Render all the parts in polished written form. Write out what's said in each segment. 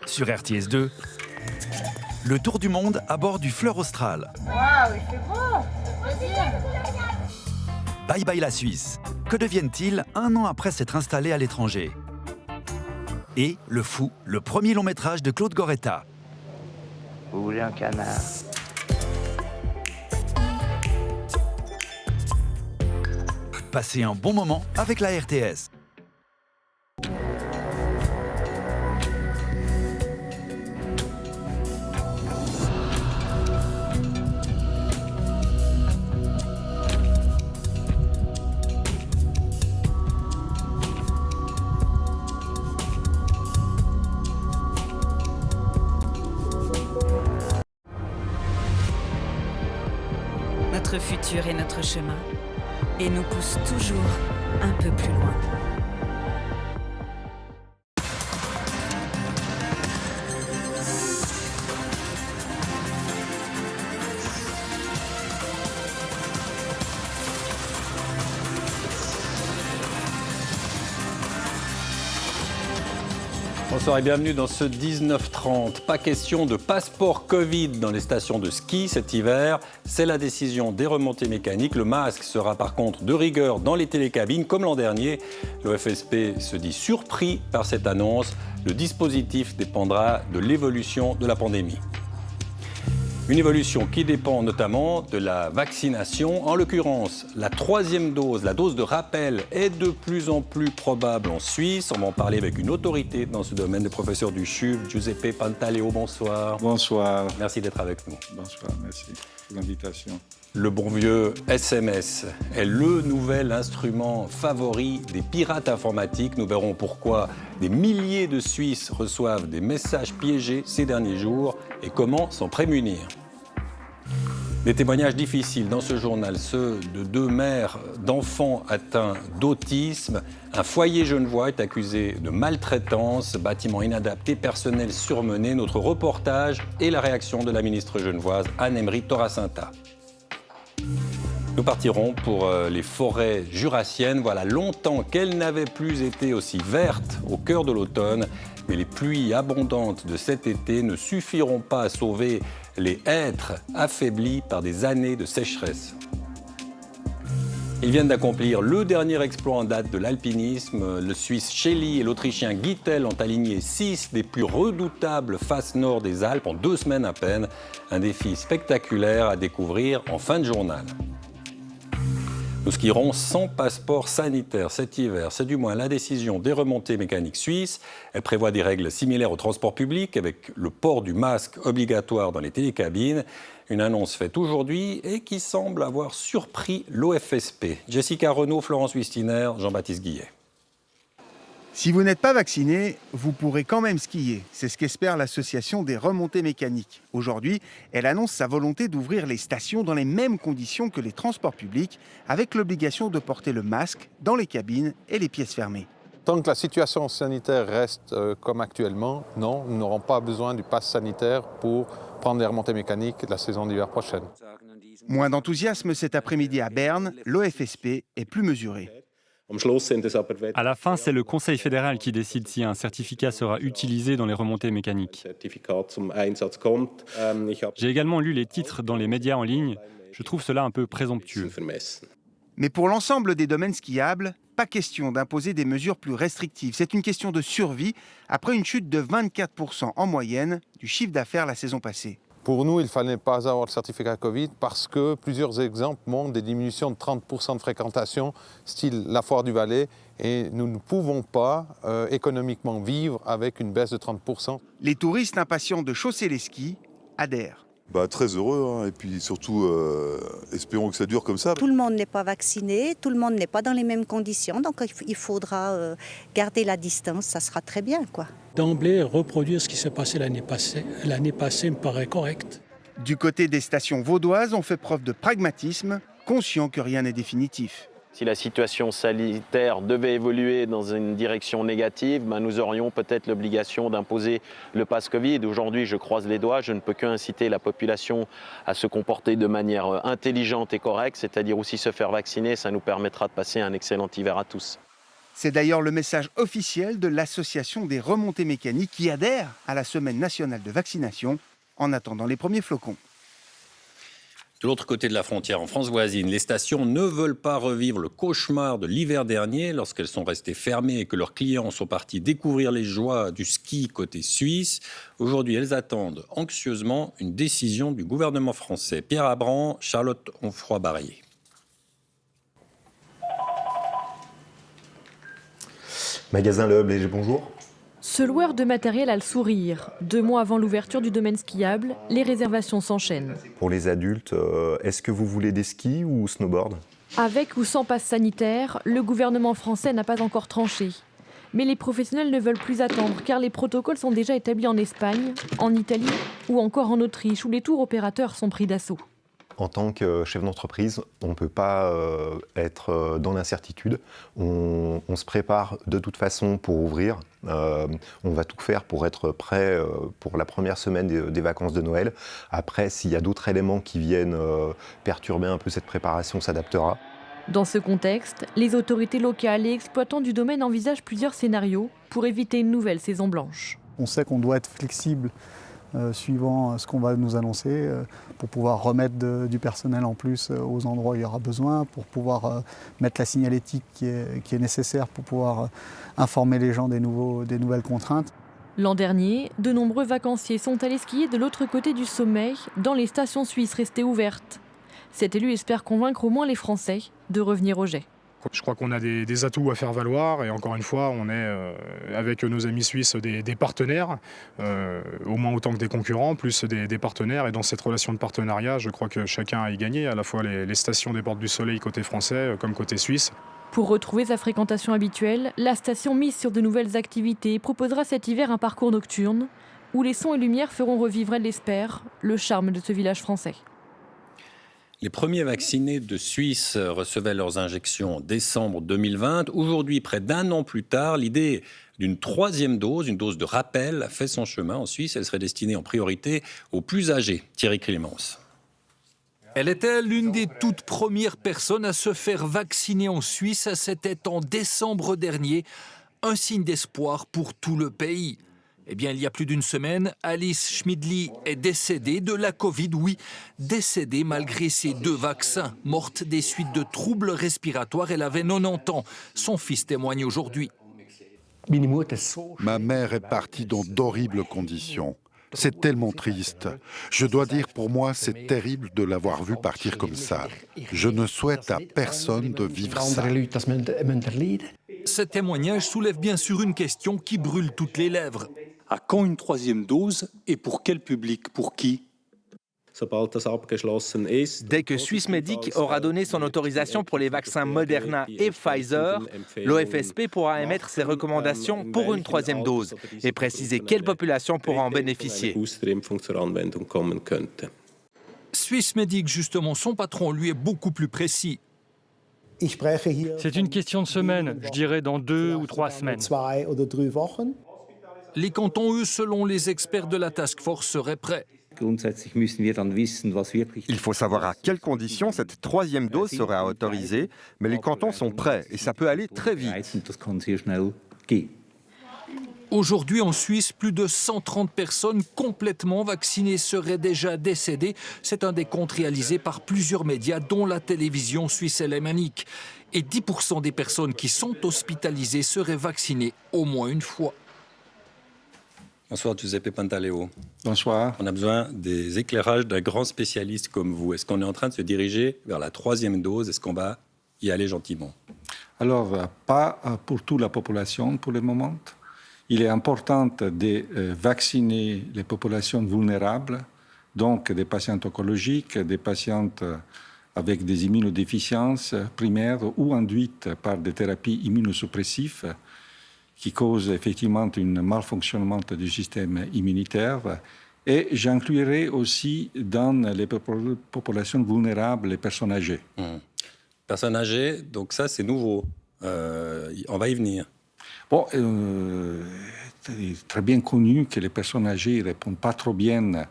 Sur RTS 2, le tour du monde à bord du Fleur Austral. Waouh, il fait beau! Bye bye la Suisse. Que deviennent-ils un an après s'être installés à l'étranger? Et Le Fou, le premier long métrage de Claude Goretta. Vous voulez un canard? Passez un bon moment avec la RTS. Notre futur est notre chemin et nous pousse toujours un peu plus loin. Bonsoir et bienvenue dans ce 19h30. Pas question de passeport Covid dans les stations de ski cet hiver. C'est la décision des remontées mécaniques. Le masque sera par contre de rigueur dans les télécabines comme l'an dernier. L'OFSP se dit surpris par cette annonce. Le dispositif dépendra de l'évolution de la pandémie. Une évolution qui dépend notamment de la vaccination. En l'occurrence, la troisième dose, la dose de rappel, est de plus en plus probable en Suisse. On va en parler avec une autorité dans ce domaine, le professeur du CHUV, Giuseppe Pantaleo. Bonsoir. Bonsoir. Merci d'être avec nous. Bonsoir, merci pour l'invitation. Le bon vieux SMS est le nouvel instrument favori des pirates informatiques. Nous verrons pourquoi des milliers de Suisses reçoivent des messages piégés ces derniers jours et comment s'en prémunir. Des témoignages difficiles dans ce journal, ceux de deux mères d'enfants atteints d'autisme. Un foyer genevois est accusé de maltraitance, bâtiment inadapté, personnel surmené. Notre reportage et la réaction de la ministre genevoise Anne-Emery Toracinta. Nous partirons pour les forêts jurassiennes. Voilà longtemps qu'elles n'avaient plus été aussi vertes au cœur de l'automne. Mais les pluies abondantes de cet été ne suffiront pas à sauver les hêtres affaiblis par des années de sécheresse. Ils viennent d'accomplir le dernier exploit en date de l'alpinisme. Le Suisse Schelly et l'Autrichien Gittel ont aligné 6 des plus redoutables faces nord des Alpes en 2 semaines à peine. Un défi spectaculaire à découvrir en fin de journal. Nous skierons sans passeport sanitaire cet hiver. C'est du moins la décision des remontées mécaniques suisses. Elle prévoit des règles similaires au transport public avec le port du masque obligatoire dans les télécabines. Une annonce faite aujourd'hui et qui semble avoir surpris l'OFSP. Jessica Renaud, Florence Wistiner, Jean-Baptiste Guillet. Si vous n'êtes pas vacciné, vous pourrez quand même skier. C'est ce qu'espère l'association des remontées mécaniques. Aujourd'hui, elle annonce sa volonté d'ouvrir les stations dans les mêmes conditions que les transports publics, avec l'obligation de porter le masque dans les cabines et les pièces fermées. Tant que la situation sanitaire reste comme actuellement, non, nous n'aurons pas besoin du pass sanitaire pour prendre les remontées mécaniques la saison d'hiver prochaine. Moins d'enthousiasme cet après-midi à Berne, l'OFSP est plus mesurée. À la fin, c'est le Conseil fédéral qui décide si un certificat sera utilisé dans les remontées mécaniques. J'ai également lu les titres dans les médias en ligne. Je trouve cela un peu présomptueux. Mais pour l'ensemble des domaines skiables, pas question d'imposer des mesures plus restrictives. C'est une question de survie après une chute de 24% en moyenne du chiffre d'affaires la saison passée. Pour nous, il ne fallait pas avoir le certificat Covid parce que plusieurs exemples montrent des diminutions de 30% de fréquentation, style la Foire du Valais, et nous ne pouvons pas économiquement vivre avec une baisse de 30%. Les touristes impatients de chausser les skis adhèrent. Très heureux, et puis surtout, espérons que ça dure comme ça. Tout le monde n'est pas vacciné, tout le monde n'est pas dans les mêmes conditions, donc il faudra garder la distance, ça sera très bien, quoi. D'emblée, reproduire ce qui s'est passé l'année passée me paraît correct. Du côté des stations vaudoises, on fait preuve de pragmatisme, conscient que rien n'est définitif. Si la situation sanitaire devait évoluer dans une direction négative, nous aurions peut-être l'obligation d'imposer le pass Covid. Aujourd'hui, je croise les doigts, je ne peux qu'inciter la population à se comporter de manière intelligente et correcte, c'est-à-dire aussi se faire vacciner, ça nous permettra de passer un excellent hiver à tous. C'est d'ailleurs le message officiel de l'association des remontées mécaniques qui adhère à la semaine nationale de vaccination en attendant les premiers flocons. De l'autre côté de la frontière, en France voisine, les stations ne veulent pas revivre le cauchemar de l'hiver dernier lorsqu'elles sont restées fermées et que leurs clients sont partis découvrir les joies du ski côté suisse. Aujourd'hui, elles attendent anxieusement une décision du gouvernement français. Pierre Abran, Charlotte Onfroy-Barrier. Magasin Le Blé, bonjour. Ce loueur de matériel a le sourire. 2 mois avant l'ouverture du domaine skiable, les réservations s'enchaînent. Pour les adultes, est-ce que vous voulez des skis ou snowboard ? Avec ou sans passe sanitaire, le gouvernement français n'a pas encore tranché. Mais les professionnels ne veulent plus attendre car les protocoles sont déjà établis en Espagne, en Italie ou encore en Autriche où les tours opérateurs sont pris d'assaut. En tant que chef d'entreprise, on ne peut pas être dans l'incertitude. On se prépare de toute façon pour ouvrir. On va tout faire pour être prêt pour la première semaine des vacances de Noël. Après, s'il y a d'autres éléments qui viennent perturber un peu cette préparation, on s'adaptera. Dans ce contexte, les autorités locales et exploitants du domaine envisagent plusieurs scénarios pour éviter une nouvelle saison blanche. On sait qu'on doit être flexible suivant ce qu'on va nous annoncer, pour pouvoir remettre du personnel en plus aux endroits où il y aura besoin, pour pouvoir mettre la signalétique qui est nécessaire pour pouvoir informer les gens des nouvelles contraintes. L'an dernier, de nombreux vacanciers sont allés skier de l'autre côté du sommet, dans les stations suisses restées ouvertes. Cet élu espère convaincre au moins les Français de revenir au jet. Je crois qu'on a des atouts à faire valoir et encore une fois, on est avec nos amis suisses des partenaires, au moins autant que des concurrents, plus des partenaires. Et dans cette relation de partenariat, je crois que chacun a y gagné, à la fois les stations des Portes du Soleil côté français comme côté suisse. Pour retrouver sa fréquentation habituelle, la station mise sur de nouvelles activités proposera cet hiver un parcours nocturne où les sons et lumières feront revivre, elle l'espère, le charme de ce village français. Les premiers vaccinés de Suisse recevaient leurs injections en décembre 2020. Aujourd'hui, près d'1 an plus tard, l'idée d'une 3e dose, une dose de rappel, a fait son chemin en Suisse. Elle serait destinée en priorité aux plus âgés. Thierry Clémence. Elle était l'une des toutes premières personnes à se faire vacciner en Suisse. C'était en décembre dernier, un signe d'espoir pour tout le pays. Eh bien, il y a plus d'une semaine, Alice Schmidli est décédée de la Covid, oui, décédée malgré ses 2 vaccins. Morte des suites de troubles respiratoires, elle avait 90 ans. Son fils témoigne aujourd'hui. Ma mère est partie dans d'horribles conditions. C'est tellement triste. Je dois dire, pour moi, c'est terrible de l'avoir vue partir comme ça. Je ne souhaite à personne de vivre ça. Ce témoignage soulève bien sûr une question qui brûle toutes les lèvres. À quand une 3e dose et pour quel public, pour qui ? Dès que Swissmedic aura donné son autorisation pour les vaccins Moderna et Pfizer, l'OFSP pourra émettre ses recommandations pour une 3e dose et préciser quelle population pourra en bénéficier. Swissmedic, justement, son patron, lui, est beaucoup plus précis. C'est une question de semaines, je dirais dans 2 ou 3 semaines. Les cantons, eux, selon les experts de la Task Force, seraient prêts. Il faut savoir à quelles conditions cette 3e dose sera autorisée, mais les cantons sont prêts et ça peut aller très vite. Aujourd'hui, en Suisse, plus de 130 personnes complètement vaccinées seraient déjà décédées. C'est un décompte réalisé par plusieurs médias, dont la télévision suisse alémanique. Et 10% des personnes qui sont hospitalisées seraient vaccinées au moins une fois. Bonsoir Giuseppe Pantaleo. Bonsoir. On a besoin des éclairages d'un grand spécialiste comme vous. Est-ce qu'on est en train de se diriger vers la 3e dose ? Est-ce qu'on va y aller gentiment ? Alors, pas pour toute la population pour le moment. Il est important de vacciner les populations vulnérables, donc des patients oncologiques, des patients avec des immunodéficiences primaires ou induites par des thérapies immunosuppressives qui causent effectivement un malfonctionnement du système immunitaire. Et j'inclurai aussi dans les populations vulnérables les personnes âgées. Personnes âgées, donc ça c'est nouveau. On va y venir. Bon, c'est très bien connu que les personnes âgées ne répondent pas trop bien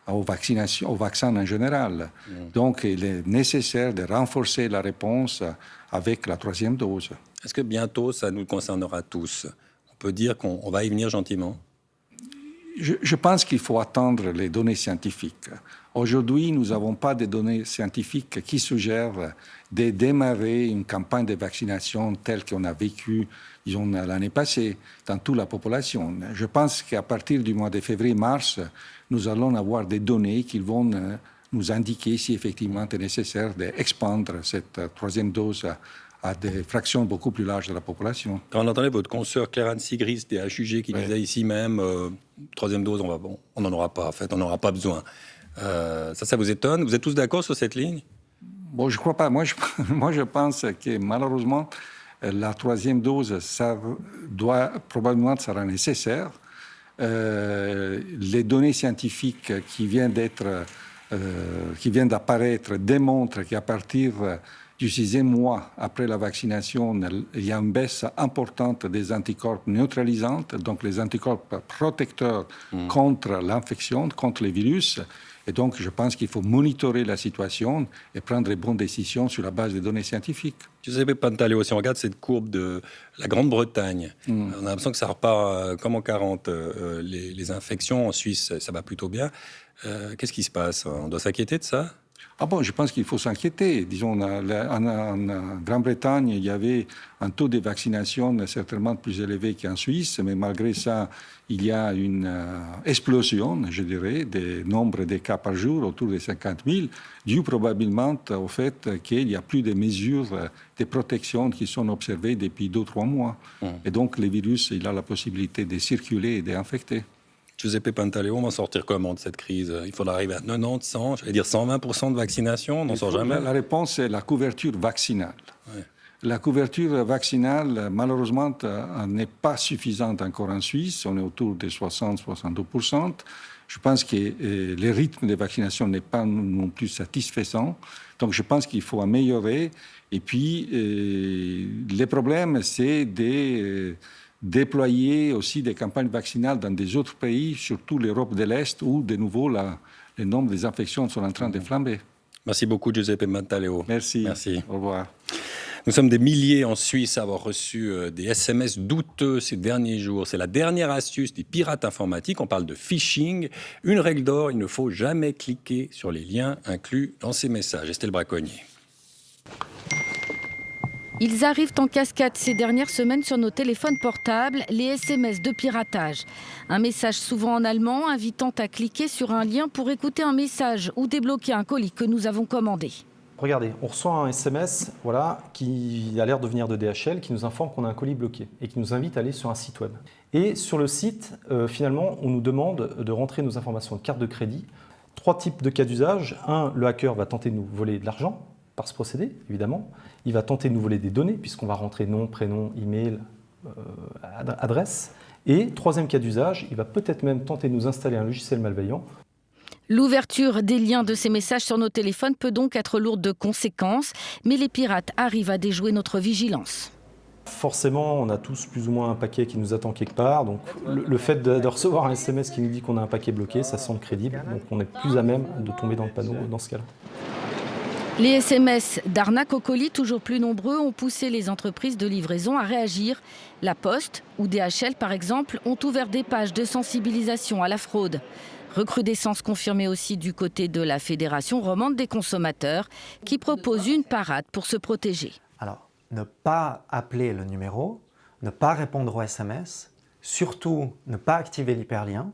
aux vaccins en général. Donc, il est nécessaire de renforcer la réponse avec la 3e dose. Est-ce que bientôt, ça nous concernera tous? On peut dire qu'on va y venir gentiment? Je pense qu'il faut attendre les données scientifiques. Aujourd'hui, nous n'avons pas de données scientifiques qui suggèrent de démarrer une campagne de vaccination telle qu'on a vécu, disons, l'année passée dans toute la population. Je pense qu'à partir du mois de février-mars, nous allons avoir des données qui vont nous indiquer si effectivement c'est nécessaire d'expandre cette 3e dose à des fractions beaucoup plus larges de la population. Quand on entendait votre consoeur Claire-Anne Sigris des HUG qui disait ici même, 3e dose, on n'en aura pas, en fait, on n'aura pas besoin. Ça vous étonne? Vous êtes tous d'accord sur cette ligne? Bon, je ne crois pas. Moi, je pense que malheureusement, la 3e dose, probablement sera nécessaire. Les données scientifiques qui viennent d'apparaître démontrent qu'à partir du 6e mois après la vaccination, il y a une baisse importante des anticorps neutralisantes, donc les anticorps protecteurs contre l'infection, contre les virus. Et donc, je pense qu'il faut monitorer la situation et prendre les bonnes décisions sur la base des données scientifiques. Giuseppe Pantaleo, si on regarde cette courbe de la Grande-Bretagne, on a l'impression que ça repart comme en 40. Les infections en Suisse, ça va plutôt bien. Qu'est-ce qui se passe? On doit s'inquiéter de ça? Ah bon, je pense qu'il faut s'inquiéter. Disons, en Grande-Bretagne, il y avait un taux de vaccination certainement plus élevé qu'en Suisse, mais malgré ça, il y a une explosion, je dirais, des nombres de cas par jour, autour de 50 000, dû probablement au fait qu'il n'y a plus de mesures de protection qui sont observées depuis 2-3 mois. Et donc, le virus, il a la possibilité de circuler et d'infecter. Giuseppe Pantaleo, on va sortir comment de cette crise? Il faudra arriver à 90, 100, j'allais dire 120% de vaccination, on n'en sort jamais. La réponse est la couverture vaccinale. Ouais. La couverture vaccinale, malheureusement, n'est pas suffisante encore en Suisse. On est autour de 60-62%. Je pense que le rythme de vaccination n'est pas non plus satisfaisant. Donc, je pense qu'il faut améliorer. Et puis, le problème, c'est déployer aussi des campagnes vaccinales dans des autres pays, surtout l'Europe de l'Est, où, de nouveau, le nombre des infections sont en train de flamber. Merci beaucoup, Giuseppe Pantaleo. Merci. Merci. Au revoir. Nous sommes des milliers en Suisse à avoir reçu des SMS douteux ces derniers jours. C'est la dernière astuce des pirates informatiques. On parle de phishing. Une règle d'or, il ne faut jamais cliquer sur les liens inclus dans ces messages. Estelle Braconnier. Ils arrivent en cascade ces dernières semaines sur nos téléphones portables, les SMS de piratage. Un message souvent en allemand invitant à cliquer sur un lien pour écouter un message ou débloquer un colis que nous avons commandé. Regardez, on reçoit un SMS qui a l'air de venir de DHL, qui nous informe qu'on a un colis bloqué et qui nous invite à aller sur un site web. Et sur le site, finalement, on nous demande de rentrer nos informations de carte de crédit. 3 types de cas d'usage. Un, le hacker va tenter de nous voler de l'argent par ce procédé, évidemment. Il va tenter de nous voler des données, puisqu'on va rentrer nom, prénom, email, adresse. Et 3e cas d'usage, il va peut-être même tenter de nous installer un logiciel malveillant. L'ouverture des liens de ces messages sur nos téléphones peut donc être lourde de conséquences, mais les pirates arrivent à déjouer notre vigilance. Forcément, on a tous plus ou moins un paquet qui nous attend quelque part. Donc, le fait de recevoir un SMS qui nous dit qu'on a un paquet bloqué, ça semble crédible. Donc, on est plus à même de tomber dans le panneau dans ce cas-là. Les SMS d'arnaque au colis, toujours plus nombreux, ont poussé les entreprises de livraison à réagir. La Poste ou DHL, par exemple, ont ouvert des pages de sensibilisation à la fraude. Recrudescence confirmée aussi du côté de la Fédération romande des consommateurs, qui propose une parade pour se protéger. Alors, ne pas appeler le numéro, ne pas répondre aux SMS, surtout ne pas activer l'hyperlien,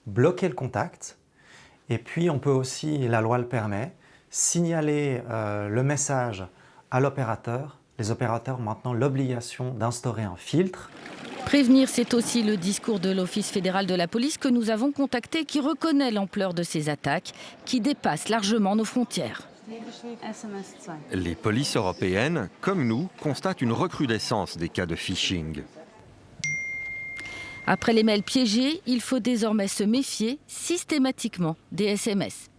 bloquer le contact. Et puis, on peut aussi, la loi le permet, signaler le message à l'opérateur. Les opérateurs ont maintenant l'obligation d'instaurer un filtre. Prévenir, c'est aussi le discours de l'Office fédéral de la police que nous avons contacté, qui reconnaît l'ampleur de ces attaques qui dépassent largement nos frontières. Les polices européennes, comme nous, constatent une recrudescence des cas de phishing. Après les mails piégés, il faut désormais se méfier systématiquement des SMS.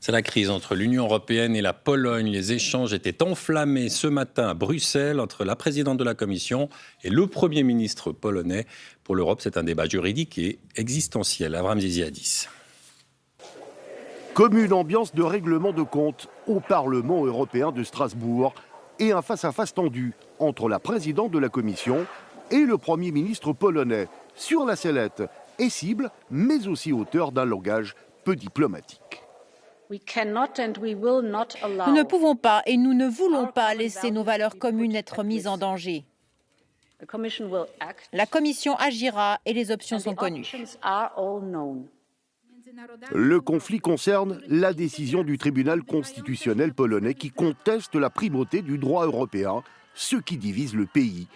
C'est la crise entre l'Union européenne et la Pologne. Les échanges étaient enflammés ce matin à Bruxelles entre la présidente de la Commission et le Premier ministre polonais. Pour l'Europe, c'est un débat juridique et existentiel. Avram Ziziadis. comme une ambiance de règlement de compte au Parlement européen de Strasbourg et un face-à-face tendu entre la présidente de la Commission et le Premier ministre polonais sur la sellette et cible, mais aussi auteur d'un langage peu diplomatique. Nous ne pouvons pas et nous ne voulons pas laisser nos valeurs communes être mises en danger. La Commission agira et les options sont connues. Le conflit concerne la décision du tribunal constitutionnel polonais qui conteste la primauté du droit européen, ce qui divise le pays,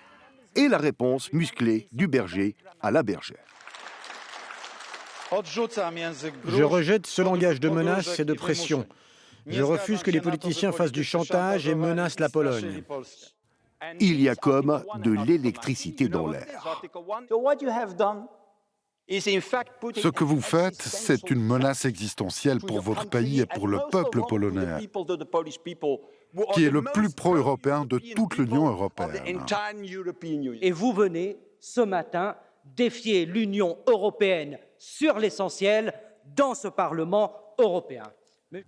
et la réponse musclée du berger à la bergère. Je rejette ce langage de menace et de pression. Je refuse que les politiciens fassent du chantage et menacent la Pologne. Il y a comme de l'électricité dans l'air. Ce que vous faites, c'est une menace existentielle pour votre pays et pour le peuple polonais, qui est le plus pro-européen de toute l'Union européenne. Et vous venez, ce matin, défier l'Union européenne sur l'essentiel dans ce Parlement européen.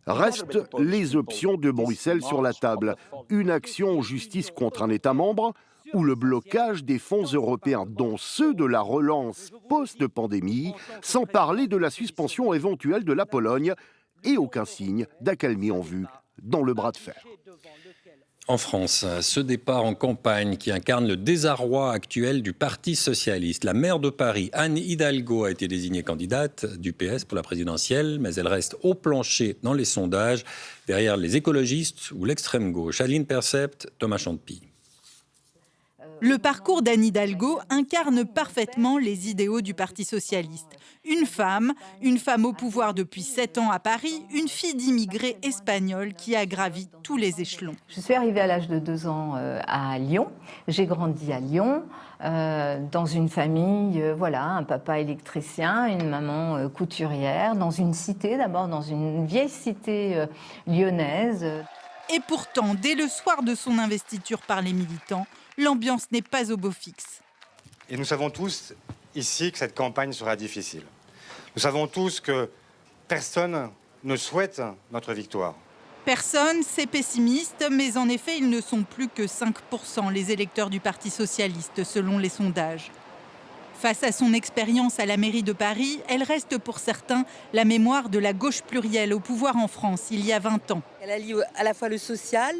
Restent les options de Bruxelles sur la table. Une action en justice contre un État membre ou le blocage des fonds européens, dont ceux de la relance post-pandémie, sans parler de la suspension éventuelle de la Pologne, et aucun signe d'accalmie en vue dans le bras de fer. En France, ce départ en campagne qui incarne le désarroi actuel du Parti socialiste. La maire de Paris, Anne Hidalgo, a été désignée candidate du PS pour la présidentielle, mais elle reste au plancher dans les sondages, derrière les écologistes ou l'extrême gauche. Aline Percept, Thomas Champy. Le parcours d'Anne Hidalgo incarne parfaitement les idéaux du Parti socialiste. Une femme au pouvoir depuis 7 ans à Paris, une fille d'immigrés espagnols qui a gravi tous les échelons. Je suis arrivée à l'âge de 2 ans à Lyon. J'ai grandi à Lyon, dans une famille, un papa électricien, une maman couturière, dans une cité, d'abord dans une vieille cité lyonnaise. Et pourtant, dès le soir de son investiture par les militants, l'ambiance n'est pas au beau fixe. Et nous savons tous ici que cette campagne sera difficile. Nous savons tous que personne ne souhaite notre victoire. Personne, c'est pessimiste, mais en effet, ils ne sont plus que 5% les électeurs du Parti socialiste, selon les sondages. Face à son expérience à la mairie de Paris, elle reste pour certains la mémoire de la gauche plurielle au pouvoir en France, il y a 20 ans. Elle allie à la fois le social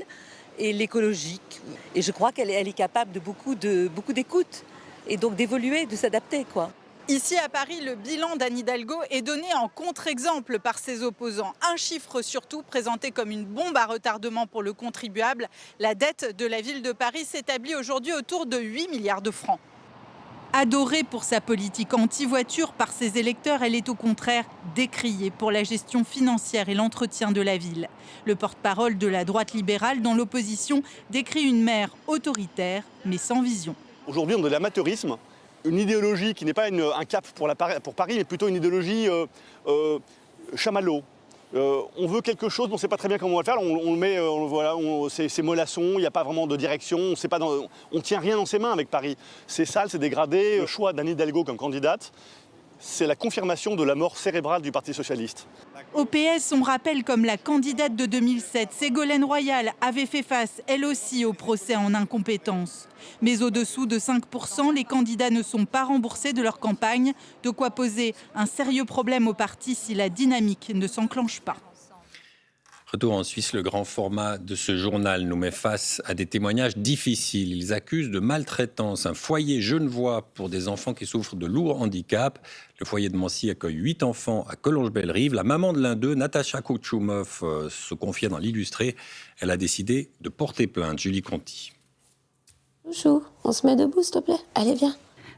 et l'écologique. Et je crois qu'elle est capable de beaucoup d'écoute et donc d'évoluer, de s'adapter, quoi. Ici à Paris, le bilan d'Anne Hidalgo est donné en contre-exemple par ses opposants. Un chiffre surtout présenté comme une bombe à retardement pour le contribuable. La dette de la ville de Paris s'établit aujourd'hui autour de 8 milliards de francs. Adorée pour sa politique anti-voiture par ses électeurs, elle est au contraire décriée pour la gestion financière et l'entretien de la ville. Le porte-parole de la droite libérale dans l'opposition décrit une maire autoritaire mais sans vision. Aujourd'hui, on a de l'amateurisme, une idéologie qui n'est pas un cap pour Paris, mais plutôt une idéologie chamallow. On veut quelque chose, mais on ne sait pas très bien comment on va le faire. C'est mollasson, il n'y a pas vraiment de direction, on ne tient rien dans ses mains avec Paris. C'est sale, c'est dégradé. Le choix d'Anne Hidalgo comme candidate, c'est la confirmation de la mort cérébrale du Parti socialiste. Au PS, on rappelle comme la candidate de 2007, Ségolène Royal, avait fait face, elle aussi, au procès en incompétence. Mais au-dessous de 5%, les candidats ne sont pas remboursés de leur campagne, de quoi poser un sérieux problème au parti si la dynamique ne s'enclenche pas. Retour en Suisse, le grand format de ce journal nous met face à des témoignages difficiles. Ils accusent de maltraitance un foyer genevois pour des enfants qui souffrent de lourds handicaps. Le foyer de Mancy accueille 8 enfants à Collonges-Bellerive. La maman de l'un d'eux, Natacha Kouchoumov, se confiait dans l'Illustré. Elle a décidé de porter plainte. Julie Conti. Chou, on se met debout, s'il te plaît. Allez, viens.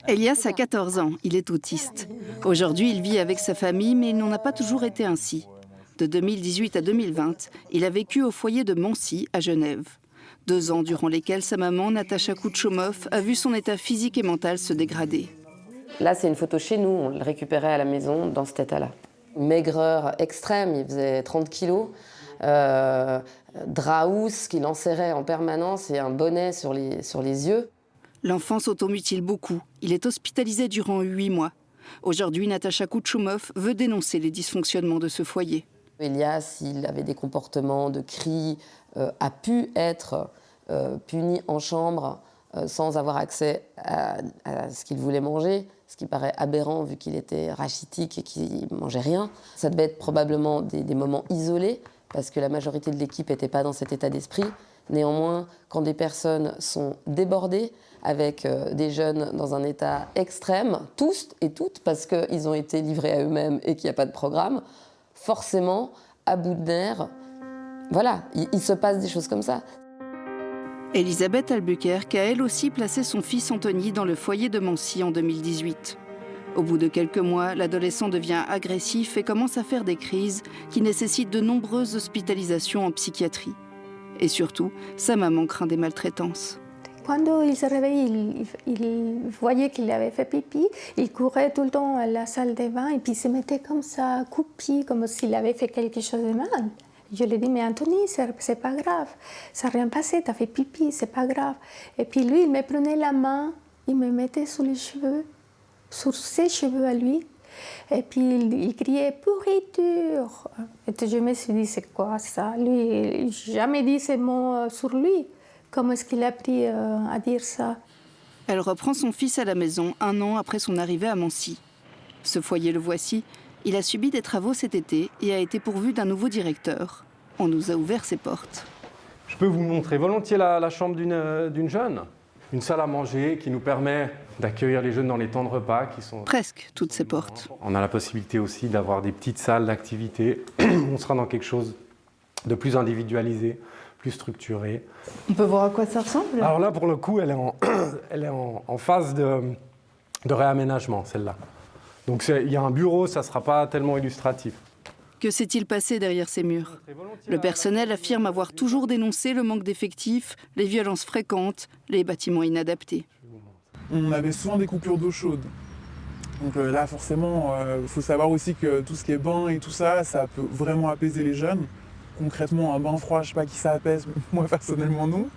Elias a 14 ans, il est autiste. Aujourd'hui, il vit avec sa famille, mais il n'en a pas toujours été ainsi. De 2018 à 2020, il a vécu au foyer de Mancy, à Genève. 2 ans durant lesquels sa maman, Natacha Kouchoumov, a vu son état physique et mental se dégrader. Là, c'est une photo chez nous, on le récupérait à la maison dans cet état-là. Maigreur extrême, il faisait 30 kilos. Draous qu'il enserrait en permanence et un bonnet sur les yeux. L'enfant s'automutile beaucoup. Il est hospitalisé durant 8 mois. Aujourd'hui, Natacha Kouchoumov veut dénoncer les dysfonctionnements de ce foyer. Elias, s'il avait des comportements de cris, a pu être puni en chambre sans avoir accès à ce qu'il voulait manger, ce qui paraît aberrant vu qu'il était rachitique et qu'il ne mangeait rien. Ça devait être probablement des moments isolés, parce que la majorité de l'équipe n'était pas dans cet état d'esprit. Néanmoins, quand des personnes sont débordées, avec des jeunes dans un état extrême, tous et toutes, parce qu'ils ont été livrés à eux-mêmes et qu'il n'y a pas de programme, forcément, à bout de nerfs, voilà, il se passe des choses comme ça. Elisabeth Albuquerque a elle aussi placé son fils Anthony dans le foyer de Mancy en 2018. Au bout de quelques mois, l'adolescent devient agressif et commence à faire des crises qui nécessitent de nombreuses hospitalisations en psychiatrie. Et surtout, sa maman craint des maltraitances. Quand il se réveillait, il voyait qu'il avait fait pipi. Il courait tout le temps à la salle de bain et puis il se mettait comme ça, accroupi, comme s'il avait fait quelque chose de mal. Je lui ai dit, mais Anthony, c'est pas grave. Ça n'a rien passé, t'as fait pipi, c'est pas grave. Et puis lui, il me prenait la main, il me mettait sous les cheveux, sur ses cheveux à lui. Et puis il criait « pourriture ». Et je me suis dit, c'est quoi ça? Lui, il n'a jamais dit ces mots sur lui. Comment est-ce qu'il a appris à dire ça? Elle reprend son fils à la maison 1 an après son arrivée à Mancy. Ce foyer, le voici. Il a subi des travaux cet été et a été pourvu d'un nouveau directeur. On nous a ouvert ses portes. Je peux vous montrer volontiers la chambre d'une jeune. Une salle à manger qui nous permet d'accueillir les jeunes dans les temps de repas qui sont... Presque toutes ces portes. On a la possibilité aussi d'avoir des petites salles d'activité. On sera dans quelque chose de plus individualisé, plus structuré. On peut voir à quoi ça ressemble? Alors là, pour le coup, elle est en phase de réaménagement, celle-là. Donc il y a un bureau, ça ne sera pas tellement illustratif. Que s'est-il passé derrière ces murs? Le personnel affirme avoir toujours dénoncé le manque d'effectifs, les violences fréquentes, les bâtiments inadaptés. On avait souvent des coupures d'eau chaude. Donc là, forcément, il faut savoir aussi que tout ce qui est bain et tout ça, ça peut vraiment apaiser les jeunes. Concrètement, un bain froid, je ne sais pas qui ça apaise, moi personnellement non.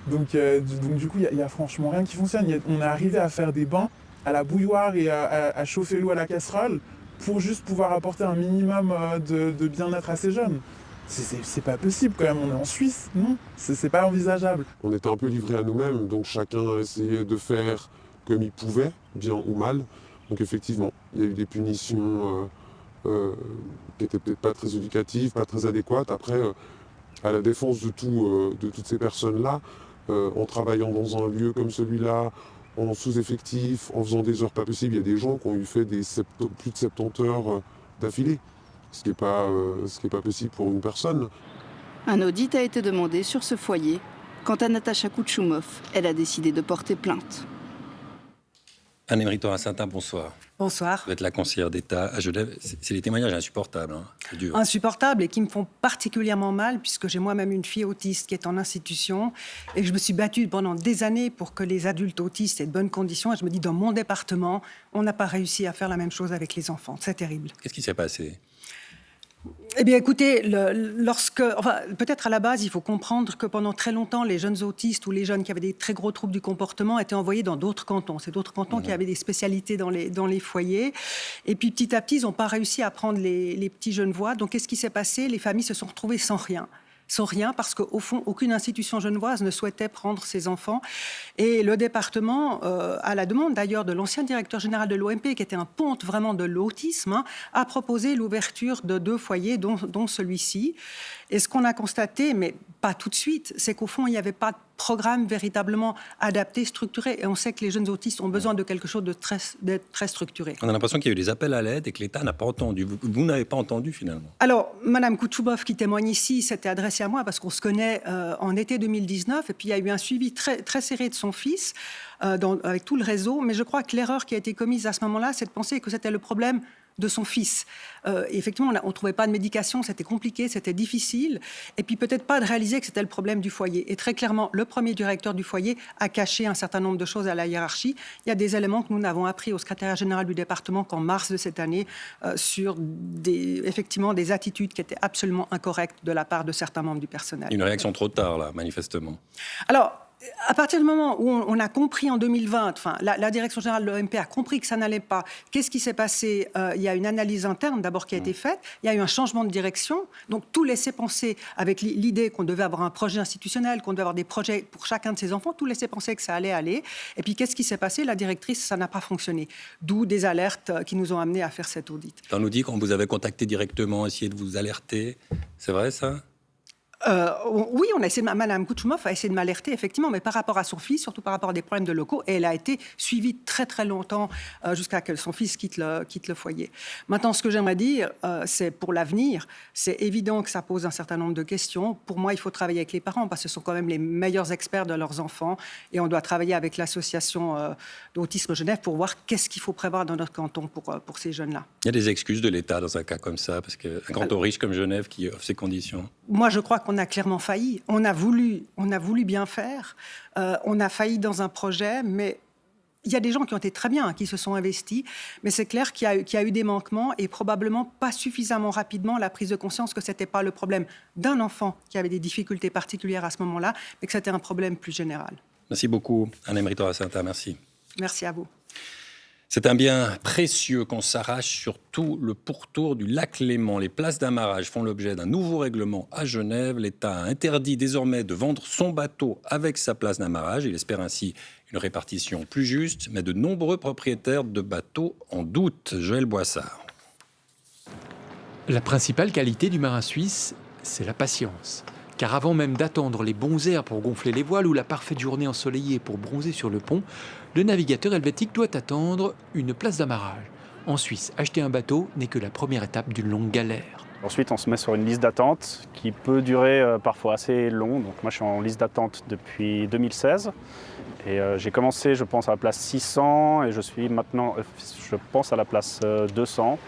Donc du coup, il n'y a franchement rien qui fonctionne. On est arrivé à faire des bains à la bouilloire et à chauffer l'eau à la casserole pour juste pouvoir apporter un minimum de bien-être à ces jeunes. C'est pas possible quand même, on est en Suisse, non? C'est pas envisageable. On était un peu livrés à nous-mêmes, donc chacun a essayé de faire comme il pouvait, bien ou mal. Donc effectivement, il y a eu des punitions qui n'étaient peut-être pas très éducatives, pas très adéquates. Après, à la défense de toutes ces personnes-là, en travaillant dans un lieu comme celui-là, en sous-effectif, en faisant des heures pas possibles, il y a des gens qui ont eu fait plus de 70 heures d'affilée, ce qui n'est pas possible pour une personne. Un audit a été demandé sur ce foyer. Quant à Natacha Kouchoumov, elle a décidé de porter plainte. Anne-Émery Thorin-Saintin, bonsoir. Bonsoir. Vous êtes la conseillère d'État à Genève. C'est des témoignages insupportables, hein. C'est dur. Insupportables et qui me font particulièrement mal puisque j'ai moi-même une fille autiste qui est en institution et je me suis battue pendant des années pour que les adultes autistes aient de bonnes conditions. Et je me dis, dans mon département, on n'a pas réussi à faire la même chose avec les enfants. C'est terrible. Qu'est-ce qui s'est passé ? Eh bien, écoutez, peut-être à la base, il faut comprendre que pendant très longtemps, les jeunes autistes ou les jeunes qui avaient des très gros troubles du comportement étaient envoyés dans d'autres cantons. C'est d'autres cantons qui avaient des spécialités dans les foyers. Et puis, petit à petit, ils n'ont pas réussi à prendre les petits genevois. Donc, qu'est-ce qui s'est passé? Les familles se sont retrouvées sans rien. Sans rien, parce qu'au fond, aucune institution genevoise ne souhaitait prendre ses enfants. Et le département, à la demande d'ailleurs de l'ancien directeur général de l'OMP, qui était un ponte vraiment de l'autisme, a proposé l'ouverture de 2 foyers, dont celui-ci. Et ce qu'on a constaté, mais pas tout de suite, c'est qu'au fond, il n'y avait pas de programme véritablement adapté, structuré. Et on sait que les jeunes autistes ont besoin de quelque chose d'être très structuré. On a l'impression qu'il y a eu des appels à l'aide et que l'État n'a pas entendu. Vous n'avez pas entendu, finalement. Alors, Madame Kouchoumov, qui témoigne ici, s'était adressée à moi parce qu'on se connaît en été 2019. Et puis, il y a eu un suivi très, très serré de son fils avec tout le réseau. Mais je crois que l'erreur qui a été commise à ce moment-là, c'est de penser que c'était le problème de son fils. Effectivement, on ne trouvait pas de médication, c'était compliqué, c'était difficile. Et puis peut-être pas de réaliser que c'était le problème du foyer. Et très clairement, le premier directeur du foyer a caché un certain nombre de choses à la hiérarchie. Il y a des éléments que nous n'avons appris au secrétariat général du département qu'en mars de cette année sur effectivement des attitudes qui étaient absolument incorrectes de la part de certains membres du personnel. Une réaction trop tard, là, manifestement. Alors, À partir du moment où on a compris en 2020, enfin, la direction générale de l'OMP a compris que ça n'allait pas, qu'est-ce qui s'est passé? Il y a une analyse interne d'abord qui a été faite, il y a eu un changement de direction, donc tout laissait penser, avec l'idée qu'on devait avoir un projet institutionnel, qu'on devait avoir des projets pour chacun de ses enfants, tout laissait penser que ça allait aller. Et puis qu'est-ce qui s'est passé? La directrice, ça n'a pas fonctionné. D'où des alertes qui nous ont amenés à faire cet audit. On nous dit qu'on vous avait contacté directement, essayé de vous alerter. C'est vrai ça? Oui, on a essayé Madame Kouchmoff a essayé de m'alerter, effectivement, mais par rapport à son fils, surtout par rapport à des problèmes de locaux, et elle a été suivie très très longtemps jusqu'à ce que son fils quitte le foyer. Maintenant, ce que j'aimerais dire, c'est pour l'avenir, c'est évident que ça pose un certain nombre de questions. Pour moi, il faut travailler avec les parents, parce que ce sont quand même les meilleurs experts de leurs enfants, et on doit travailler avec l'association d'Autisme Genève pour voir qu'est-ce qu'il faut prévoir dans notre canton pour ces jeunes-là. Il y a des excuses de l'État dans un cas comme ça, parce qu'un canton riche comme Genève qui offre ces conditions. Moi, je crois qu'on a clairement failli. On a voulu bien faire. On a failli dans un projet, mais il y a des gens qui ont été très bien, qui se sont investis. Mais c'est clair qu'il y a eu des manquements et probablement pas suffisamment rapidement la prise de conscience que ce n'était pas le problème d'un enfant qui avait des difficultés particulières à ce moment-là, mais que c'était un problème plus général. Merci beaucoup, Anne-Emery Torrasinta. Merci. Merci à vous. C'est un bien précieux qu'on s'arrache sur tout le pourtour du lac Léman. Les places d'amarrage font l'objet d'un nouveau règlement à Genève. L'État a interdit désormais de vendre son bateau avec sa place d'amarrage. Il espère ainsi une répartition plus juste, mais de nombreux propriétaires de bateaux en doutent. Joël Boissard. La principale qualité du marin suisse, c'est la patience. Car avant même d'attendre les bons airs pour gonfler les voiles ou la parfaite journée ensoleillée pour bronzer sur le pont, le navigateur helvétique doit attendre une place d'amarrage. En Suisse, acheter un bateau n'est que la première étape d'une longue galère. Ensuite, on se met sur une liste d'attente qui peut durer parfois assez long. Donc moi, je suis en liste d'attente depuis 2016. Et j'ai commencé, je pense, à la place 600 et je suis maintenant, je pense, à la place 200.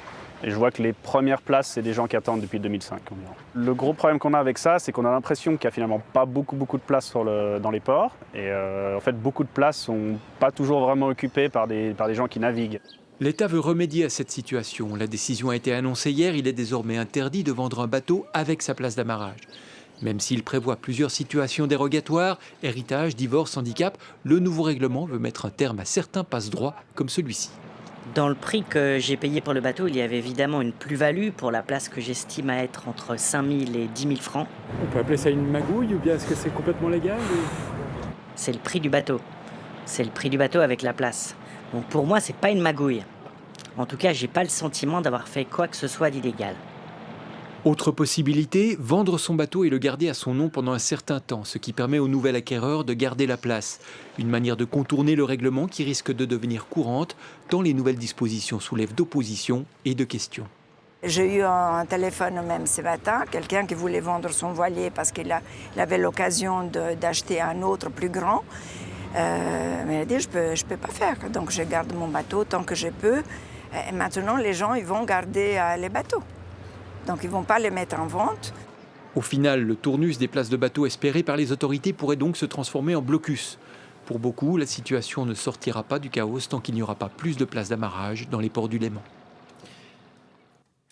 Et je vois que les premières places, c'est des gens qui attendent depuis 2005 environ. Le gros problème qu'on a avec ça, c'est qu'on a l'impression qu'il n'y a finalement pas beaucoup de place dans les ports. Et en fait, beaucoup de places ne sont pas toujours vraiment occupées par des gens qui naviguent. L'État veut remédier à cette situation. La décision a été annoncée hier. Il est désormais interdit de vendre un bateau avec sa place d'amarrage. Même s'il prévoit plusieurs situations dérogatoires, héritage, divorce, handicap, le nouveau règlement veut mettre un terme à certains passe-droits comme celui-ci. Dans le prix que j'ai payé pour le bateau, il y avait évidemment une plus-value pour la place que j'estime à être entre 5 000 et 10 000 francs. On peut appeler ça une magouille ou bien est-ce que c'est complètement légal C'est le prix du bateau. C'est le prix du bateau avec la place. Donc pour moi, c'est pas une magouille. En tout cas, j'ai pas le sentiment d'avoir fait quoi que ce soit d'illégal. Autre possibilité, vendre son bateau et le garder à son nom pendant un certain temps, ce qui permet au nouvel acquéreur de garder la place. Une manière de contourner le règlement qui risque de devenir courante, tant les nouvelles dispositions soulèvent d'opposition et de questions. J'ai eu un téléphone même ce matin, quelqu'un qui voulait vendre son voilier parce qu'il avait l'occasion d'acheter un autre plus grand. Mais il a dit, je peux pas faire, donc je garde mon bateau tant que je peux. Et maintenant, les gens ils vont garder les bateaux. Donc ils ne vont pas les mettre en vente. Au final, le tournus des places de bateaux espérées par les autorités pourrait donc se transformer en blocus. Pour beaucoup, la situation ne sortira pas du chaos tant qu'il n'y aura pas plus de places d'amarrage dans les ports du Léman.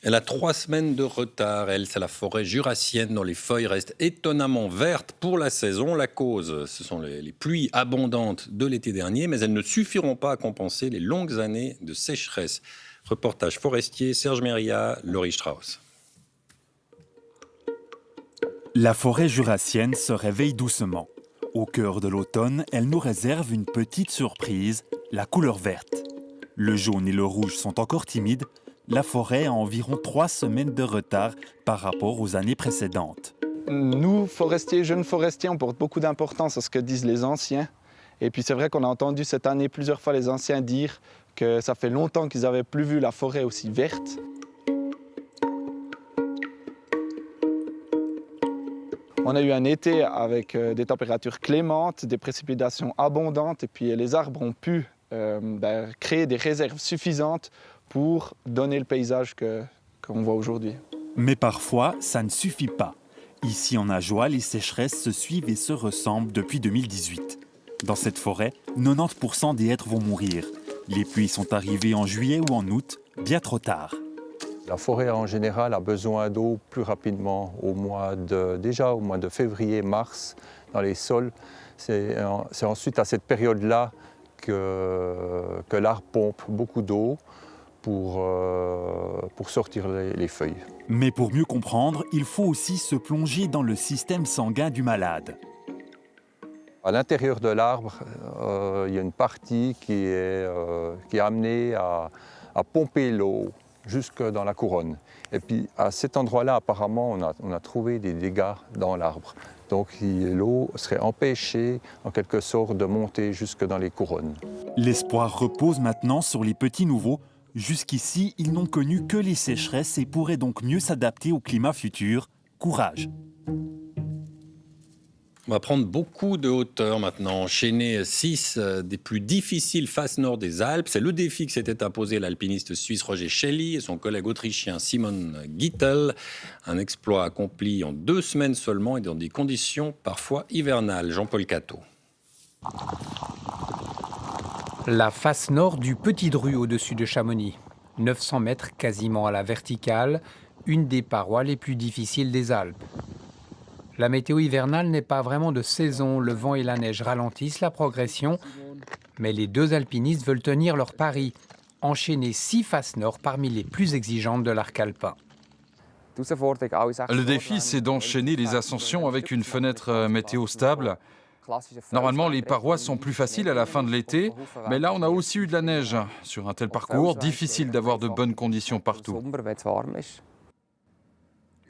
Elle a 3 semaines de retard. Elle, c'est la forêt jurassienne dont les feuilles restent étonnamment vertes pour la saison. La cause, ce sont les pluies abondantes de l'été dernier, mais elles ne suffiront pas à compenser les longues années de sécheresse. Reportage forestier, Serge Méria, Laurie Strauss. La forêt jurassienne se réveille doucement. Au cœur de l'automne, elle nous réserve une petite surprise, la couleur verte. Le jaune et le rouge sont encore timides. La forêt a environ 3 semaines de retard par rapport aux années précédentes. Nous, forestiers, jeunes forestiers, on porte beaucoup d'importance à ce que disent les anciens. Et puis c'est vrai qu'on a entendu cette année plusieurs fois les anciens dire que ça fait longtemps qu'ils n'avaient plus vu la forêt aussi verte. On a eu un été avec des températures clémentes, des précipitations abondantes, et puis les arbres ont pu créer des réserves suffisantes pour donner le paysage qu'on voit aujourd'hui. Mais parfois, ça ne suffit pas. Ici en Ajoie, les sécheresses se suivent et se ressemblent depuis 2018. Dans cette forêt, 90% des hêtres vont mourir. Les pluies sont arrivées en juillet ou en août, bien trop tard. La forêt en général a besoin d'eau plus rapidement, déjà au mois de février, mars. dans les sols. C'est ensuite à cette période-là que l'arbre pompe beaucoup d'eau pour sortir les feuilles. Mais pour mieux comprendre, il faut aussi se plonger dans le système sanguin du malade. À l'intérieur de l'arbre, il y a une partie qui est amenée à pomper l'eau jusque dans la couronne. Et puis à cet endroit-là, apparemment, on a trouvé des dégâts dans l'arbre. Donc l'eau serait empêchée, en quelque sorte, de monter jusque dans les couronnes. L'espoir repose maintenant sur les petits nouveaux. Jusqu'ici, ils n'ont connu que les sécheresses et pourraient donc mieux s'adapter au climat futur. Courage! On va prendre beaucoup de hauteur maintenant, enchaîner 6 des plus difficiles faces nord des Alpes. C'est le défi que s'était imposé l'alpiniste suisse Roger Schelli et son collègue autrichien Simon Gittel. Un exploit accompli en 2 semaines seulement et dans des conditions parfois hivernales. Jean-Paul Cateau. La face nord du Petit Dru au-dessus de Chamonix. 900 mètres quasiment à la verticale, une des parois les plus difficiles des Alpes. La météo hivernale n'est pas vraiment de saison, le vent et la neige ralentissent la progression, mais les 2 alpinistes veulent tenir leur pari, enchaîner 6 faces nord parmi les plus exigeantes de l'arc alpin. Le défi, c'est d'enchaîner les ascensions avec une fenêtre météo stable. Normalement, les parois sont plus faciles à la fin de l'été, mais là, on a aussi eu de la neige. Sur un tel parcours, difficile d'avoir de bonnes conditions partout.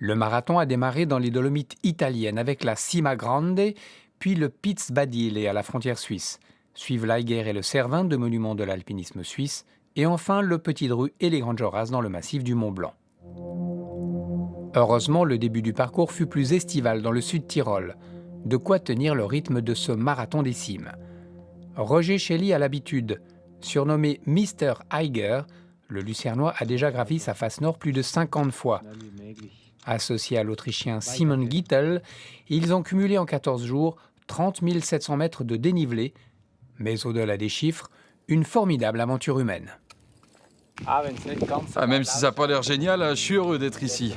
Le marathon a démarré dans les Dolomites italiennes avec la Cima Grande, puis le Piz Badile à la frontière suisse. Suivent l'Eiger et le Cervin, 2 monuments de l'alpinisme suisse, et enfin le Petit Dru et les Grandes Jorasses dans le massif du Mont Blanc. Heureusement, le début du parcours fut plus estival dans le sud Tyrol. De quoi tenir le rythme de ce marathon des cimes. Roger Schelli a l'habitude. Surnommé Mr. Eiger, le Lucernois a déjà gravi sa face nord plus de 50 fois. Associés à l'Autrichien Simon Gittel, ils ont cumulé en 14 jours 30 700 mètres de dénivelé, mais au-delà des chiffres, une formidable aventure humaine. Même si ça n'a pas l'air génial, je suis heureux d'être ici.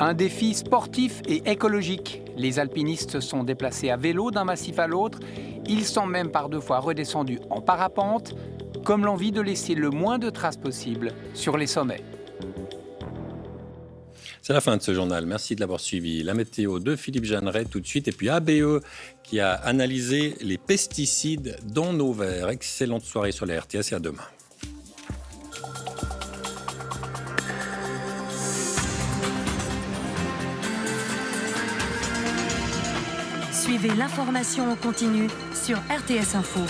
Un défi sportif et écologique. Les alpinistes se sont déplacés à vélo d'un massif à l'autre. Ils sont même par 2 fois redescendus en parapente, comme l'envie de laisser le moins de traces possible sur les sommets. C'est la fin de ce journal. Merci de l'avoir suivi. La météo de Philippe Jeanneret tout de suite. Et puis ABE qui a analysé les pesticides dans nos verres. Excellente soirée sur la RTS et à demain. Suivez l'information en continu sur RTS Info.